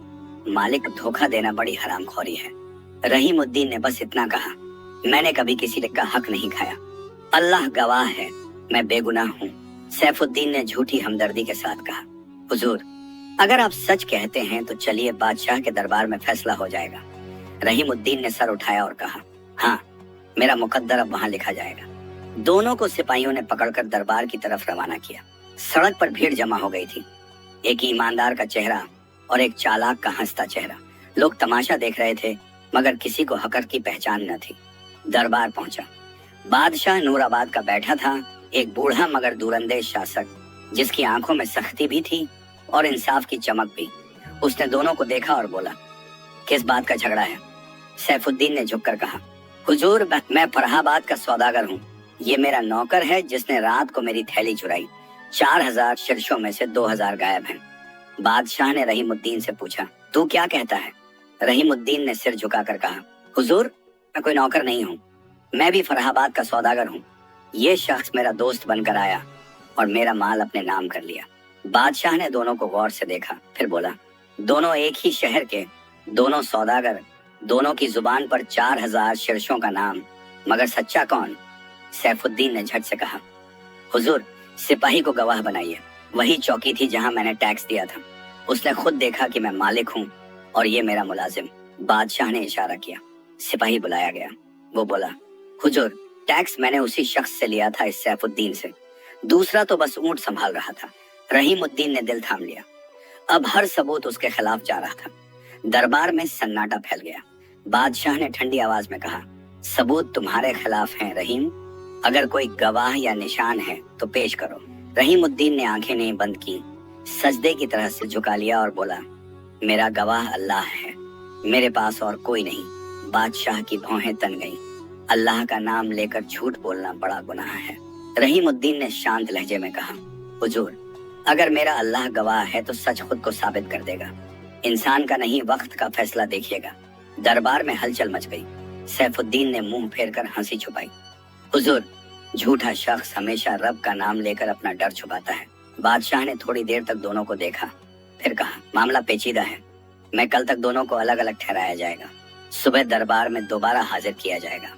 मालिक धोखा देना बड़ी हरामखोरी है। रहीमुद्दीन ने बस इतना कहा, मैंने कभी किसी का हक नहीं खाया। अल्लाह गवाह है, मैं बेगुनाह हूँ। सैफुद्दीन ने झूठी हमदर्दी के साथ कहा, हुजूर, अगर आप सच कहते हैं तो चलिए, बादशाह के दरबार में फैसला हो जाएगा। रहीमुद्दीन ने सर उठाया और कहा, हाँ, मेरा मुकद्दर अब वहां लिखा जाएगा। दोनों को सिपाहियों ने पकड़कर दरबार की तरफ रवाना किया। सड़क पर भीड़ जमा हो गई थी। एक ईमानदार का चेहरा और एक चालाक का हंसता चेहरा। लोग तमाशा देख रहे थे, मगर किसी को हकर की पहचान न थी। दरबार पहुंचा। बादशाह नूराबाद का बैठा था, एक बूढ़ा मगर दूरंदेश शासक, जिसकी आंखों में सख्ती भी थी और इंसाफ की चमक भी। उसने दोनों को देखा और बोला, किस बात का झगड़ा है? सैफुद्दीन ने झुककर कहा, हुजूर, मैं फरहाबाद का सौदागर हूँ। ये मेरा नौकर है जिसने रात को मेरी थैली चुराई। 4000 शीर्षों में से 2000 गायब हैं। बादशाह ने रहीमुद्दीन से पूछा, तू क्या कहता है? रहीमुद्दीन ने सिर झुकाकर कहा, हुजूर, मैं कोई नौकर नहीं हूँ, मैं भी फरहाबाद का सौदागर हूँ। ये शख्स मेरा दोस्त बनकर आया और मेरा माल अपने नाम कर लिया। बादशाह ने दोनों को गौर से देखा, फिर बोला, दोनों एक ही शहर के, दोनों सौदागर, दोनों की जुबान पर 4000 शीर्षों का नाम, मगर सच्चा कौन? सैफुद्दीन ने झट से कहा, हुजूर, सिपाही को गवाह बनाइए। वही चौकी थी जहां मैंने टैक्स दिया था। उसने खुद देखा कि मैं मालिक हूं और ये मेरा मुलाजिम। बादशाह ने इशारा किया। सिपाही बुलाया गया। वो बोला, हुजूर, टैक्स मैंने उसी शख्स से लिया था, इस सैफुद्दीन से। दूसरा तो बस ऊंट संभाल रहा था। रहीमुद्दीन ने दिल थाम लिया। अब हर सबूत उसके खिलाफ जा रहा था। दरबार में सन्नाटा फैल गया। बादशाह ने ठंडी आवाज में कहा, सबूत तुम्हारे खिलाफ हैं रहीम। अगर कोई गवाह या निशान है तो पेश करो। रहीमुद्दीन ने आंखें नहीं बंद की, सजदे की तरह से झुका लिया और बोला, मेरा गवाह अल्लाह है, मेरे पास और कोई नहीं। बादशाह की भौहें तन गईं। अल्लाह का नाम लेकर झूठ बोलना बड़ा गुनाह है। रहीमुद्दीन ने शांत लहजे में कहा, हुजूर, अगर मेरा अल्लाह गवाह है तो सच खुद को साबित कर देगा। इंसान का नहीं, वक्त का फैसला देखिएगा। दरबार में हलचल मच गई। सैफुद्दीन ने मुंह फेर कर हंसी छुपाई। हुजूर, झूठा शख्स हमेशा रब का नाम लेकर अपना डर छुपाता है। बादशाह ने थोड़ी देर तक दोनों को देखा, फिर कहा, मामला पेचीदा है। मैं कल तक दोनों को अलग अलग ठहराया जाएगा। सुबह दरबार में दोबारा हाजिर किया जाएगा।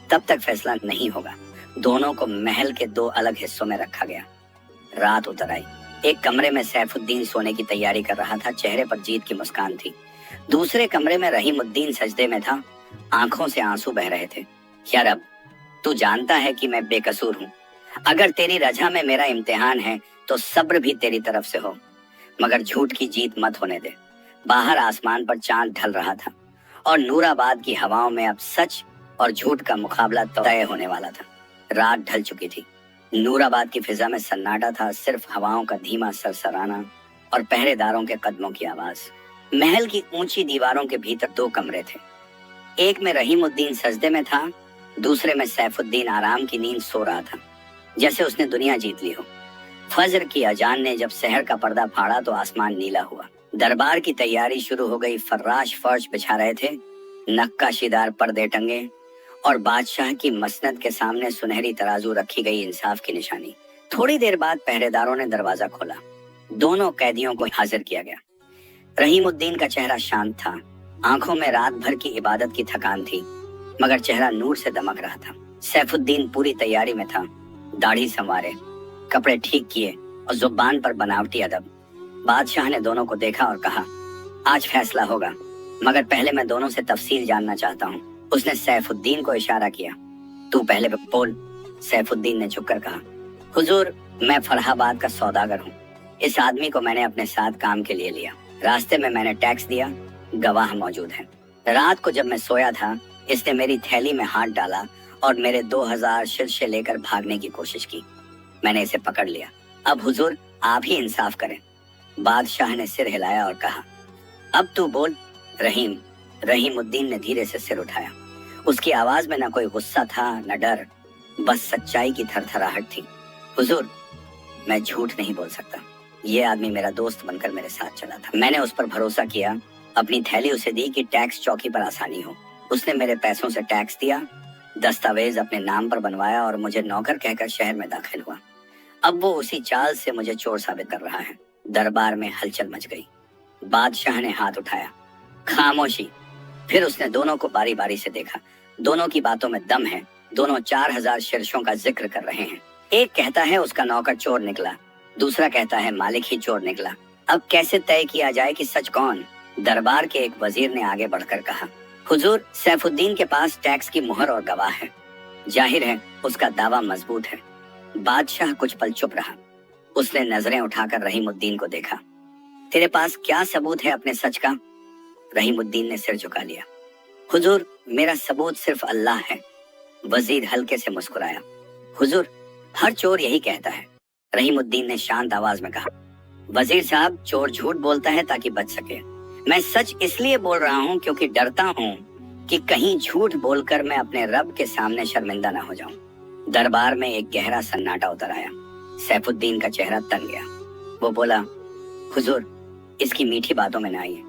तब तक फैसला नहीं होगा। दोनों को महल के 2 अलग हिस्सों में रखा गया। रात उतर आई। एक कमरे में सैफुद्दीन सोने की तैयारी कर रहा था, चेहरे पर जीत की मुस्कान थी। दूसरे कमरे में रहीमुद्दीन सजदे में था, आंखों से आंसू बह रहे थे। या रब, तू जानता है कि मैं बेकसूर हूँ। अगर तेरी रजा में मेरा इम्तिहान है तो सब्र भी तेरी तरफ से हो, मगर झूठ की जीत मत होने दे। बाहर आसमान पर चांद ढल रहा था और नूराबाद की हवाओं में अब सच और झूठ का मुकाबला तय होने वाला था। रात ढल चुकी थी। नूराबाद की फिजा में सन्नाटा था, सिर्फ हवाओं का धीमा सरसराना और पहरेदारों के कदमों की आवाज। महल की ऊंची दीवारों के भीतर 2 कमरे थे। एक में रहीमुद्दीन सजदे में था, दूसरे में सैफुद्दीन आराम की नींद सो रहा था, जैसे उसने दुनिया जीत ली हो। फजर की अजान ने जब शहर का पर्दा फाड़ा तो आसमान नीला हुआ। दरबार की तैयारी शुरू हो गई। फर्राश फर्श बिछा रहे थे, नक्काशीदार पर्दे टंगे और बादशाह की मसनद के सामने सुनहरी तराजू रखी गई, इंसाफ की निशानी। थोड़ी देर बाद पहरेदारों ने दरवाजा खोला। दोनों कैदियों को हाजिर किया गया। रहीमुद्दीन का चेहरा शांत था, आंखों में रात भर की इबादत की थकान थी, मगर चेहरा नूर से दमक रहा था। सैफुद्दीन पूरी तैयारी में था, दाढ़ी संवारे, कपड़े ठीक किए और जुबान पर बनावटी अदब। बादशाह ने दोनों को देखा और कहा, आज फैसला होगा, मगर पहले मैं दोनों से तफसील जानना चाहता हूँ। उसने सैफुद्दीन को इशारा किया। तू पहले बोल। सैफुद्दीन ने झुककर कहा, हुजूर, मैं फरहाबाद का सौदागर हूँ। इस आदमी को मैंने अपने साथ काम के लिए लिया। रास्ते में मैंने टैक्स दिया, गवाह मौजूद है। रात को जब मैं सोया था, इसने मेरी थैली में हाथ डाला और मेरे 2000 शीर्षे लेकर भागने की कोशिश की। मैंने इसे पकड़ लिया। अब हुजूर, आप ही इंसाफ करें। बादशाह ने सिर हिलाया और कहा, अब तू बोल। रहीमुद्दीन ने धीरे से सिर उठाया। उसकी आवाज में न कोई गुस्सा था न डर, बस सच्चाई की थरथराहट थी। हुजूर, मैं झूठ नहीं बोल सकता। ये आदमी मेरा दोस्त बनकर मेरे साथ चला था। मैंने उस पर भरोसा किया, अपनी थैली उसे दी कि टैक्स चौकी पर आसानी हो। उसने मेरे पैसों से टैक्स दिया, दस्तावेज अपने नाम पर बनवाया और मुझे नौकर कहकर शहर में दाखिल हुआ। अब वो उसी चाल से मुझे चोर साबित कर रहा है। दरबार में हलचल मच गई। बादशाह ने हाथ उठाया। खामोशी। फिर उसने दोनों को बारी बारी से देखा। दोनों की बातों में दम है। दोनों 4000 शीर्षों का जिक्र कर रहे हैं। एक कहता है उसका नौकर चोर निकला, दूसरा कहता है मालिक ही चोर निकला। अब कैसे तय किया जाए कि सच कौन? दरबार के एक वजीर ने आगे बढ़कर कहा, हुजूर, सैफुद्दीन के पास टैक्स की मुहर और गवाह है। जाहिर है उसका दावा मजबूत है। बादशाह कुछ पल चुप रहा। उसने नजरें उठाकर रहीमुद्दीन को देखा। तेरे पास क्या सबूत है अपने सच का? रहीमुद्दीन ने सिर झुका लिया। हुजूर, मेरा सबूत सिर्फ अल्लाह है। वजीर हल्के से मुस्कुराया। हुजूर, हर चोर यही कहता है। रहीमुद्दीन ने शांत आवाज में कहा, वजीर साहब, चोर झूठ बोलता है ताकि बच सके। मैं सच इसलिए बोल रहा हूँ क्योंकि डरता हूँ कि कहीं झूठ बोलकर मैं अपने रब के सामने शर्मिंदा ना हो जाऊं। दरबार में एक गहरा सन्नाटा उतर आया। सैफुद्दीन का चेहरा तन गया। वो बोला, हुजूर, इसकी मीठी बातों में ना आइए।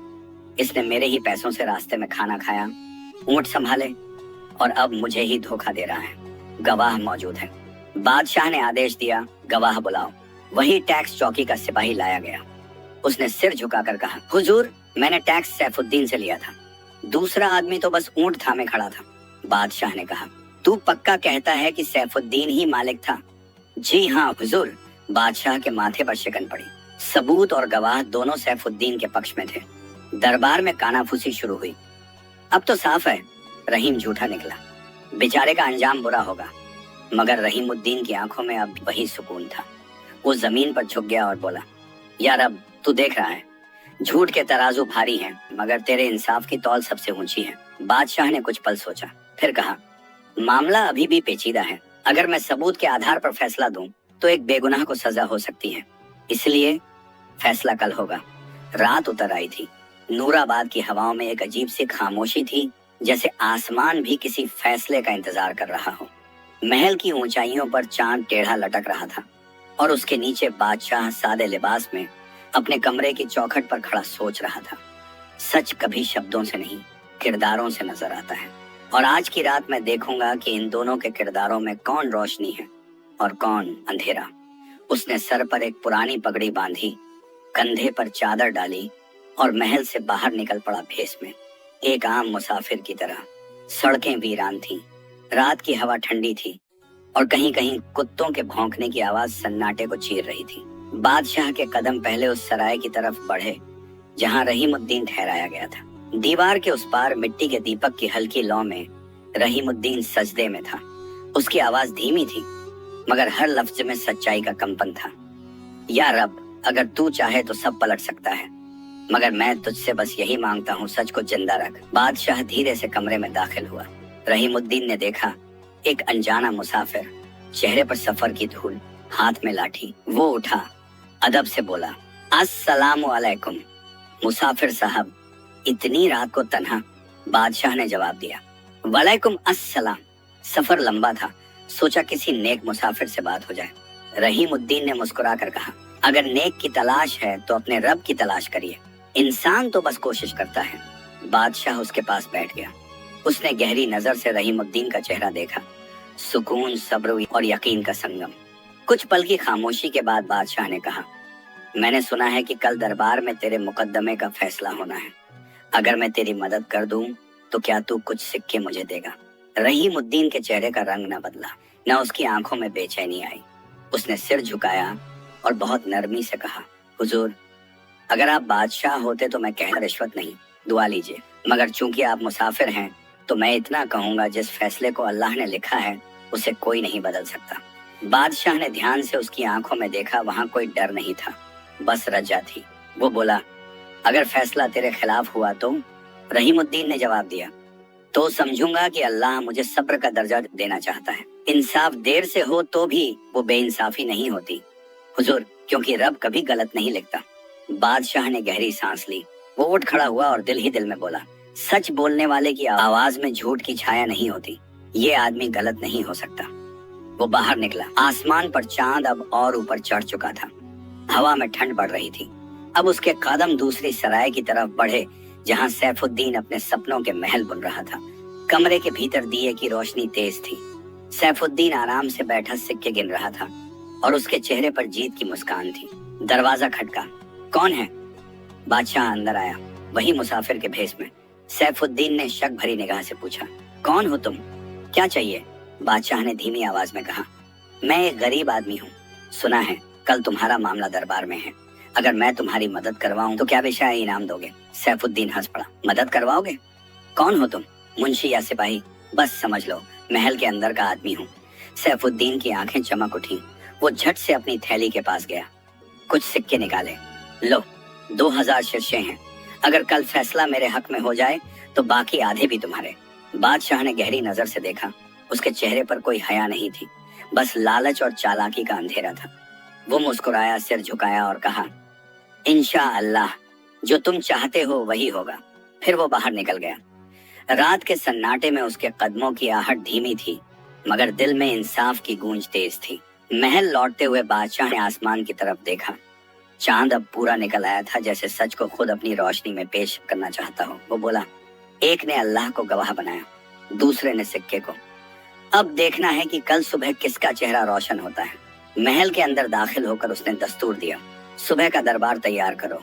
इसने मेरे ही पैसों से रास्ते में खाना खाया, ऊंट संभाले और अब मुझे ही धोखा दे रहा है। गवाह मौजूद है। बादशाह ने आदेश दिया, गवाह बुलाओ। वही टैक्स चौकी का सिपाही लाया गया। उसने सिर झुकाकर कहा, हुजूर, मैंने टैक्स सैफुद्दीन से लिया था। दूसरा आदमी तो बस ऊंट थामे खड़ा था। बादशाह ने कहा, तू पक्का कहता है कि सैफुद्दीन ही मालिक था? जी हाँ हुजूर। बादशाह के माथे पर शिकन पड़ी। सबूत और गवाह दोनों सैफुद्दीन के पक्ष में थे। दरबार में कानाफूसी शुरू हुई। अब तो साफ है, रहीम झूठा निकला। बेचारे का अंजाम बुरा होगा। मगर रहीमुद्दीन की आंखों में अब वही सुकून था। वो जमीन पर झुक गया और बोला, यार अब तू देख रहा है, झूठ के तराजू भारी हैं, मगर तेरे इंसाफ की तौल सबसे ऊंची है। बादशाह ने कुछ पल सोचा, फिर कहा, मामला अभी भी पेचीदा है। अगर मैं सबूत के आधार पर फैसला दूं, तो एक बेगुनाह को सजा हो सकती है, इसलिए फैसला कल होगा। रात उतर आई थी। नूराबाद की हवाओं में एक अजीब सी खामोशी थी, जैसे आसमान भी किसी फैसले का इंतजार कर रहा हो। महल की ऊंचाइयों पर चांद टेढ़ा लटक रहा था और उसके नीचे बादशाह सादे लिबास में अपने कमरे की चौखट पर खड़ा सोच रहा था। सच कभी शब्दों से नहीं, किरदारों से नजर आता है, और आज की रात मैं देखूंगा कि इन दोनों के किरदारों में कौन रोशनी है और कौन अंधेरा। उसने सर पर एक पुरानी पगड़ी बांधी, कंधे पर चादर डाली और महल से बाहर निकल पड़ा भेस में, एक आम मुसाफिर की तरह। सड़कें वीरान थीं, रात की हवा ठंडी थी और कहीं कहीं कुत्तों के भौंकने की आवाज सन्नाटे को चीर रही थी। बादशाह के कदम पहले उस सराय की तरफ बढ़े जहां रहीमुद्दीन ठहराया गया था। दीवार के उस पार मिट्टी के दीपक की हल्की लौ में रहीमुद्दीन सजदे में था। उसकी आवाज धीमी थी, मगर हर लफ्ज में सच्चाई का कंपन था। या रब, अगर तू चाहे तो सब पलट सकता है, मगर मैं तुझसे बस यही मांगता हूँ, सच को जिंदा रख। बादशाह धीरे से कमरे में दाखिल हुआ। रहीमुद्दीन ने देखा, एक अनजाना मुसाफिर, चेहरे पर सफर की धूल, हाथ में लाठी। वो उठा, अदब से बोला, अस्सलामु अलैकुम मुसाफिर साहब, इतनी रात को तन्हा? बादशाह ने जवाब दिया, वालेकुम अस्सलाम। सफर लंबा था, सोचा किसी नेक मुसाफिर से बात हो जाए। रहीमुद्दीन ने मुस्कुरा कर कहा, अगर नेक की तलाश है तो अपने रब की तलाश करिए, इंसान तो बस कोशिश करता है। बादशाह उसके पास बैठ गया। उसने गहरी नजर से रहीमुद्दीन का चेहरा देखा, सुकून, सब्र और यकीन का संगम। कुछ पल की खामोशी के बाद बादशाह ने कहा, मैंने सुना है कि कल दरबार में तेरे मुकदमे का फैसला होना है। अगर मैं तेरी मदद कर दूं तो क्या तू कुछ सिक्के मुझे देगा? रहीमुद्दीन के चेहरे का रंग न बदला, न उसकी आंखों में बेचैनी आई। उसने सिर झुकाया और बहुत नरमी से कहा, हुजूर, अगर आप बादशाह होते तो मैं कह रिश्वत नहीं, दुआ लीजिए, मगर चूंकि आप मुसाफिर हैं तो मैं इतना कहूंगा, जिस फैसले को अल्लाह ने लिखा है उसे कोई नहीं बदल सकता। बादशाह ने ध्यान से उसकी आंखों में देखा, वहां कोई डर नहीं था, बस रजा थी। वो बोला, अगर फैसला तेरे खिलाफ हुआ तो? रहीमुद्दीन ने जवाब दिया, तो समझूंगा कि अल्लाह मुझे सब्र का दर्जा देना चाहता है। इंसाफ देर से हो तो भी वो बेइंसाफी नहीं होती हुजूर, क्योंकि रब कभी गलत नहीं लिखता। बादशाह ने गहरी सांस ली। वो उठ खड़ा हुआ और दिल ही दिल में बोला, सच बोलने वाले की आवाज में झूठ की छाया नहीं होती, ये आदमी गलत नहीं हो सकता। वो बाहर निकला। आसमान पर चांद अब और ऊपर चढ़ चुका था। हवा में ठंड बढ़ रही थी। अब उसके कदम दूसरी सराय की तरफ बढ़े जहां सैफुद्दीन अपने सपनों के महल बुन रहा था। कमरे के भीतर दिए की रोशनी तेज थी। सैफुद्दीन आराम से बैठा सिक्के गिन रहा था और उसके चेहरे पर जीत की मुस्कान थी। दरवाजा खटका। कौन है? बादशाह अंदर आया, वही मुसाफिर के भेस में। सैफुद्दीन ने शक भरी निगाह से पूछा, कौन हो तुम? क्या चाहिए? बादशाह ने धीमी आवाज में कहा, मैं एक गरीब आदमी हूँ। सुना है कल तुम्हारा मामला दरबार में है। अगर मैं तुम्हारी मदद करवाऊं तो क्या विषय इनाम दोगे? सैफुद्दीन हंस पड़ा। मदद करवाओगे? कौन हो तुम? मुंशी या सिपाही? बस समझ लो, महल के अंदर का आदमी हूँ। सैफुद्दीन की आंखें चमक उठी। वो झट से अपनी थैली के पास गया, कुछ सिक्के निकाले। लो, 2000 शीर्षे हैं। अगर कल फैसला मेरे हक में हो जाए तो बाकी आधे भी तुम्हारे। बादशाह ने गहरी नजर से देखा। उसके चेहरे पर कोई हया नहीं थी, बस लालच और चालाकी का अंधेरा था। वो मुस्कुराया, सिर झुकाया और कहा, इंशाअल्लाह, जो तुम चाहते हो वही होगा। फिर वो बाहर निकल गया। रात के सन्नाटे में उसके कदमों की आहट धीमी थी, मगर दिल में इंसाफ की गूंज तेज थी। महल लौटते हुए बादशाह ने आसमान की तरफ देखा। चांद अब पूरा निकल आया था, जैसे सच को खुद अपनी रोशनी में पेश करना चाहता हो। वो बोला, एक ने अल्लाह को गवाह बनाया, दूसरे ने सिक्के को। अब देखना है कि कल सुबह किसका चेहरा रोशन होता है। महल के अंदर दाखिल होकर उसने दस्तूर दिया, सुबह का दरबार तैयार करो,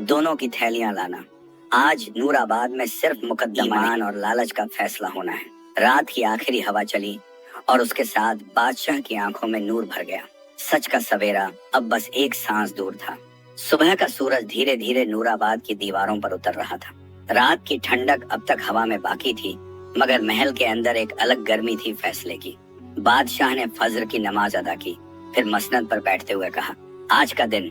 दोनों की थैलियां लाना। आज नूराबाद में सिर्फ मुकद्दमान और लालच का फैसला होना है। रात की आखिरी हवा चली और उसके साथ बादशाह की आंखों में नूर भर गया। सच का सवेरा अब बस एक सांस दूर था। सुबह का सूरज धीरे धीरे नूराबाद की दीवारों पर उतर रहा था। रात की ठंडक अब तक हवा में बाकी थी, मगर महल के अंदर एक अलग गर्मी थी फैसले की। बादशाह ने फजर की नमाज अदा की, फिर मसनद पर बैठते हुए कहा, आज का दिन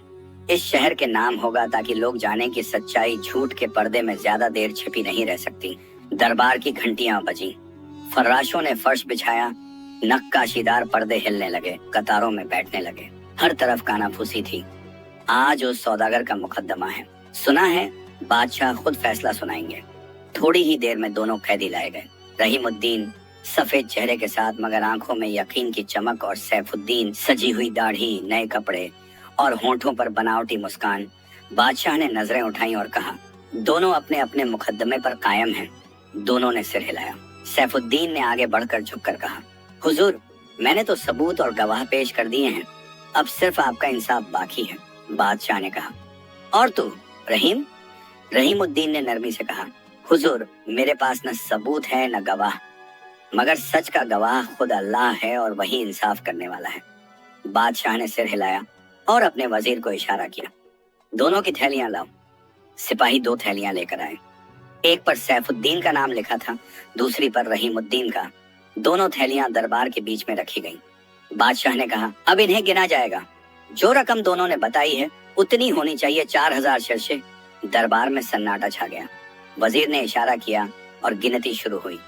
इस शहर के नाम होगा ताकि लोग जाने कि सच्चाई झूठ के पर्दे में ज्यादा देर छिपी नहीं रह सकती। दरबार की घंटियां बजी, फर्राशों ने फर्श बिछाया, नक्काशीदार पर्दे हिलने लगे, कतारों में बैठने लगे, हर तरफ कानाफूसी थी। आज उस सौदागर का मुकदमा है, सुना है बादशाह खुद फैसला सुनाएंगे। थोड़ी ही देर में दोनों कैदी लाए गए। रहीमुद्दीन सफेद चेहरे के साथ मगर आंखों में यकीन की चमक, और सैफुद्दीन सजी हुई दाढ़ी, नए कपड़े और होंठों पर बनावटी मुस्कान। बादशाह ने नजरें उठाई और कहा, दोनों अपने अपने मुकदमे पर कायम हैं। दोनों ने सिर हिलाया। सैफुद्दीन ने आगे बढ़कर झुककर कहा, हुजूर, मैंने तो सबूत और गवाह पेश कर दिए हैं, अब सिर्फ आपका इंसाफ बाकी है। बादशाह ने कहा, और तू रहीम? रहीमुद्दीन ने नरमी से कहा, हुजूर, मेरे पास न सबूत है न गवाह, मगर सच का गवाह खुद अल्लाह है और वही इंसाफ करने वाला है। बादशाह ने सिर हिलाया और अपने वजीर को इशारा किया, दोनों की थैलियां लाओ। सिपाही 2 थैलियां लेकर आए। एक पर सैफुद्दीन का नाम लिखा था, दूसरी पर रहीमुद्दीन का। दोनों थैलियां दरबार के बीच में रखी गईं। बादशाह ने कहा, अब इन्हें गिना जाएगा। जो रकम दोनों ने बताई है उतनी होनी चाहिए, 4000 शर्शे। दरबार में सन्नाटा छा गया। वजीर ने इशारा किया और गिनती शुरू हुई।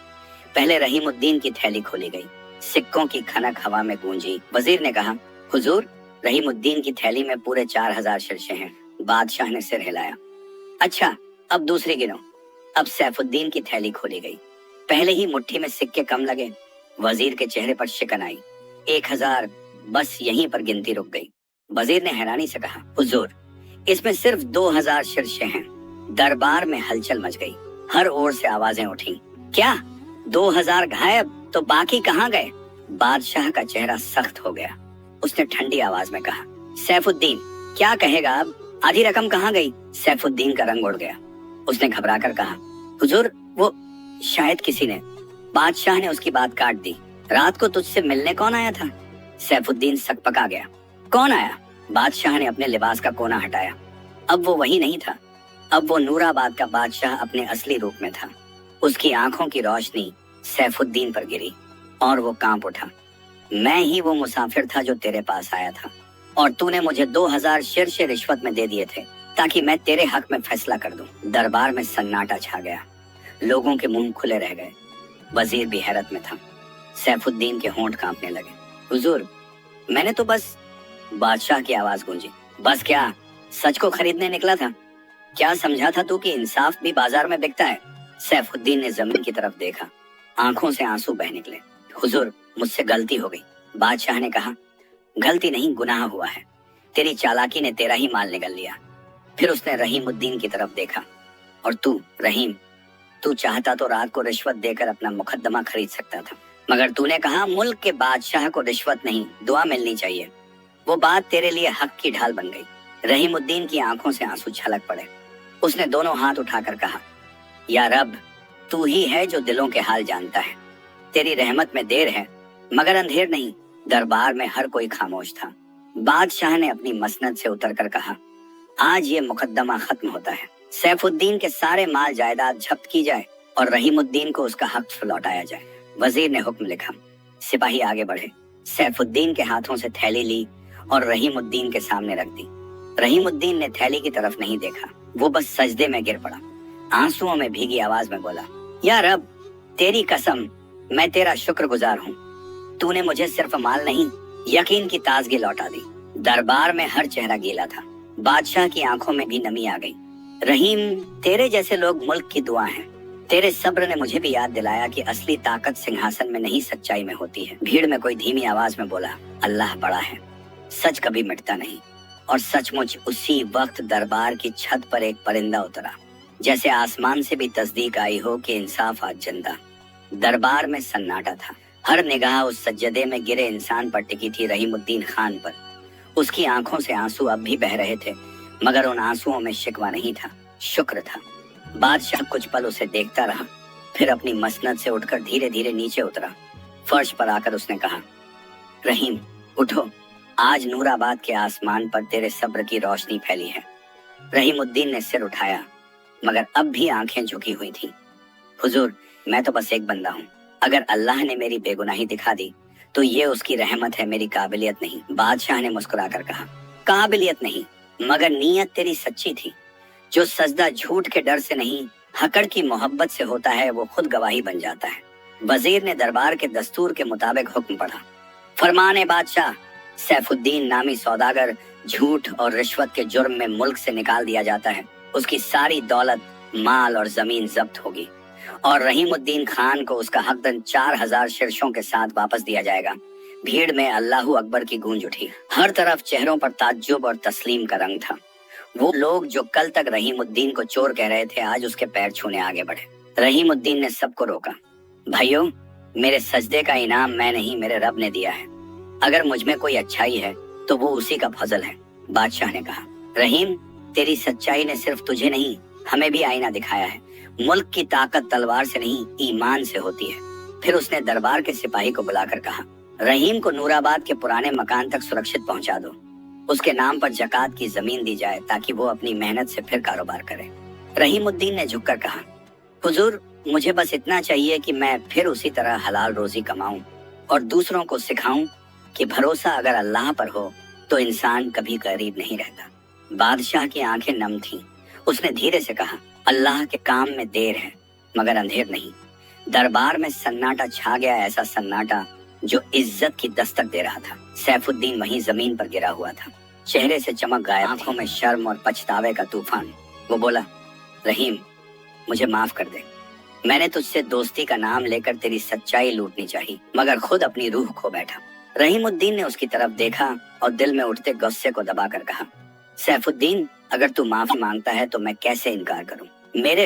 पहले रहीमुद्दीन की थैली खोली गई, सिक्कों की खनक हवा में गूंजी। वजीर ने कहा, हुजूर, रहीमुद्दीन की थैली में पूरे 4000 शर्शे हैं। बादशाह ने सिर हिलाया। अच्छा, अब दूसरी गिनो। अब सैफुद्दीन की थैली खोली गई। पहले ही मुट्ठी में सिक्के कम लगे। वजीर के चेहरे पर शिकन आई। 1000, बस यहीं पर गिनती रुक गई। वजीर ने हैरानी से कहा, हुजूर, इसमें सिर्फ 2000 शर्शे हैं। दरबार में हलचल मच गई। हर ओर से आवाजें उठी, क्या 2000 गायब? तो बाकी कहाँ गए? बादशाह का चेहरा सख्त हो गया। उसने ठंडी आवाज में कहा, सैफुद्दीन, क्या कहेगा अब? आधी रकम कहाँ गई? सैफुद्दीन का रंग उड़ गया। उसने घबराकर कहा, हुजूर, वो शायद किसी ने। बादशाह ने उसकी बात काट दी, रात को तुझसे मिलने कौन आया था? सैफुद्दीन सकपका गया। कौन आया? बादशाह ने अपने लिबास का कोना हटाया। अब वो वही नहीं था, अब वो नूराबाद का बादशाह अपने असली रूप में था। उसकी आंखों की रोशनी सैफुद्दीन पर गिरी और वो कांप उठा। मैं ही वो मुसाफिर था जो तेरे पास आया था, और तूने मुझे 2000 शर्शे रिश्वत में दे दिए थे ताकि मैं तेरे हक में फैसला कर दूं। दरबार में सन्नाटा छा गया। लोगों के मुंह खुले रह गए। वजीर भी हैरत में था। सैफुद्दीन के होंठ कांपने लगे। हुजूर, मैंने तो बस। बादशाह की आवाज गूंजी, बस क्या? सच को खरीदने निकला था? क्या समझा था तू कि इंसाफ भी बाजार में बिकता है? सैफुद्दीन ने जमीन की तरफ देखा। आंखों से आंसू बह निकले। हुजूर, मुझसे गलती हो गई। बादशाह ने कहा, गलती नहीं, गुनाह हुआ है। तेरी चालाकी ने तेरा ही माल निगल लिया। फिर उसने रहीमुद्दीन की तरफ देखा, और तू रहीम, तू चाहता तो रात को रिश्वत देकर अपना मुकदमा खरीद सकता था, मगर तूने कहा मुल्क के बादशाह को रिश्वत नहीं, दुआ मिलनी चाहिए। वो बात तेरे लिए हक की ढाल बन गई। रहीमुद्दीन की आंखों से आंसू छलक पड़े। उसने दोनों हाथ उठाकर कहा, या रब, तू ही है जो दिलों के हाल जानता है। तेरी रहमत में देर है मगर अंधेर नहीं। दरबार में हर कोई खामोश था। बादशाह ने अपनी मसनद से उतरकर कहा, आज ये मुकदमा खत्म होता है। सैफुद्दीन के सारे माल जायदाद जब्त की जाए और रहीमुद्दीन को उसका हक लौटाया जाए। वजीर ने हुक्म लिखा। सिपाही आगे बढ़े। सैफुद्दीन के हाथों से थैली ली और रहीमुद्दीन के सामने रख दी। रहीमुद्दीन ने थैली की तरफ नहीं देखा, वो बस सजदे में गिर पड़ा। आंसुओं में भीगी आवाज में बोला, या रब, तेरी कसम, मैं तेरा शुक्रगुजार हूँ। तूने मुझे सिर्फ माल नहीं, यकीन की ताजगी लौटा दी। दरबार में हर चेहरा गीला था। बादशाह की आंखों में भी नमी आ गई। रहीम, तेरे जैसे लोग मुल्क की दुआ हैं। तेरे सब्र ने मुझे भी याद दिलाया कि असली ताकत सिंहासन में नहीं, सच्चाई में होती है। भीड़ में कोई धीमी आवाज में बोला, अल्लाह बड़ा है, सच कभी मिटता नहीं। और सचमुच उसी वक्त दरबार की छत पर एक परिंदा उतरा, जैसे आसमान से भी तस्दीक आई हो कि इंसाफ आज जिंदा। दरबार में सन्नाटा था। हर निगाह उस सज्जदे में गिरे इंसान पर टिकी थी, रहीमुद्दीन खान पर। उसकी आंखों से आंसू अब भी बह रहे थे, मगर उन आंसुओं में शिकवा नहीं था, शुक्र था। बादशाह कुछ पल उसे देखता रहा, फिर अपनी मसनद से उठकर धीरे धीरे नीचे उतरा। फर्श पर आकर उसने कहा, रहीम, उठो, आज नूराबाद के आसमान पर तेरे सब्र की रोशनी फैली है। रहीमुद्दीन ने सिर उठाया, मगर अब भी आंखें झुकी हुई थी। हुजूर, मैं तो बस एक बंदा हूँ। अगर अल्लाह ने मेरी बेगुनाही दिखा दी तो ये उसकी रहमत है, मेरी काबिलियत नहीं। बादशाह ने मुस्कुराकर कहा, काबिलियत नहीं मगर नीयत तेरी सच्ची थी। जो सजदा झूठ के डर से नहीं हकड़ की मोहब्बत से होता है वो खुद गवाही बन जाता है। वजीर ने दरबार के दस्तूर के मुताबिक हुक्म पढ़ा। फरमाने बादशाह, सैफुद्दीन नामी सौदागर झूठ और रिश्वत के जुर्म में मुल्क से निकाल दिया जाता है। उसकी सारी दौलत, माल और जमीन जब्त होगी और रहीमुद्दीन खान को उसका हकदन 4000 शीर्षों के साथ वापस दिया जाएगा। भीड़ में अल्लाहू अकबर की गूंज उठी। हर तरफ चेहरों पर ताज्जुब और तस्लीम का रंग था। वो लोग जो कल तक रहीमुद्दीन को चोर कह रहे थे आज उसके पैर छूने आगे बढ़े। रहीमुद्दीन ने सबको रोका। भाइयों, मेरे सजदे का इनाम मैं नहीं, मेरे रब ने दिया है। अगर मुझ में कोई अच्छाई है तो वो उसी का फजल है। बादशाह ने कहा, रहीम, तेरी सच्चाई ने सिर्फ तुझे नहीं हमें भी आईना दिखाया है। मुल्क की ताकत तलवार से नहीं ईमान से होती है। फिर उसने दरबार के सिपाही को बुलाकर कहा, रहीम को नूराबाद के पुराने मकान तक सुरक्षित पहुंचा दो। उसके नाम पर जकात की जमीन दी जाए ताकि वो अपनी मेहनत से फिर कारोबार करे। रहीमुद्दीन ने झुककर कहा, हुजूर, मुझे बस इतना चाहिए कि मैं फिर उसी तरह हलाल रोजी कमाऊं और दूसरों को सिखाऊं कि भरोसा अगर अल्लाह पर हो तो इंसान कभी गरीब नहीं रहता। बादशाह की आंखें नम थीं। उसने धीरे से कहा, अल्लाह के काम में देर है मगर अंधेर नहीं। दरबार में सन्नाटा छा गया, ऐसा सन्नाटा जो इज्जत की दस्तक दे रहा था। सैफुद्दीन वहीं जमीन पर गिरा हुआ था, चेहरे से चमक गायब, आंखों में शर्म और पछतावे का तूफान। वो बोला, रहीम, मुझे माफ कर दे। मैंने तुझसे दोस्ती का नाम लेकर तेरी सच्चाई लूटनी चाहिए मगर खुद अपनी रूह खो बैठा। रहीमुद्दीन ने उसकी तरफ देखा और दिल में उठते गुस्से को दबाकर कहा, सैफुद्दीन, अगर तू माफी मांगता है तो मैं कैसे इनकार करूं। मेरे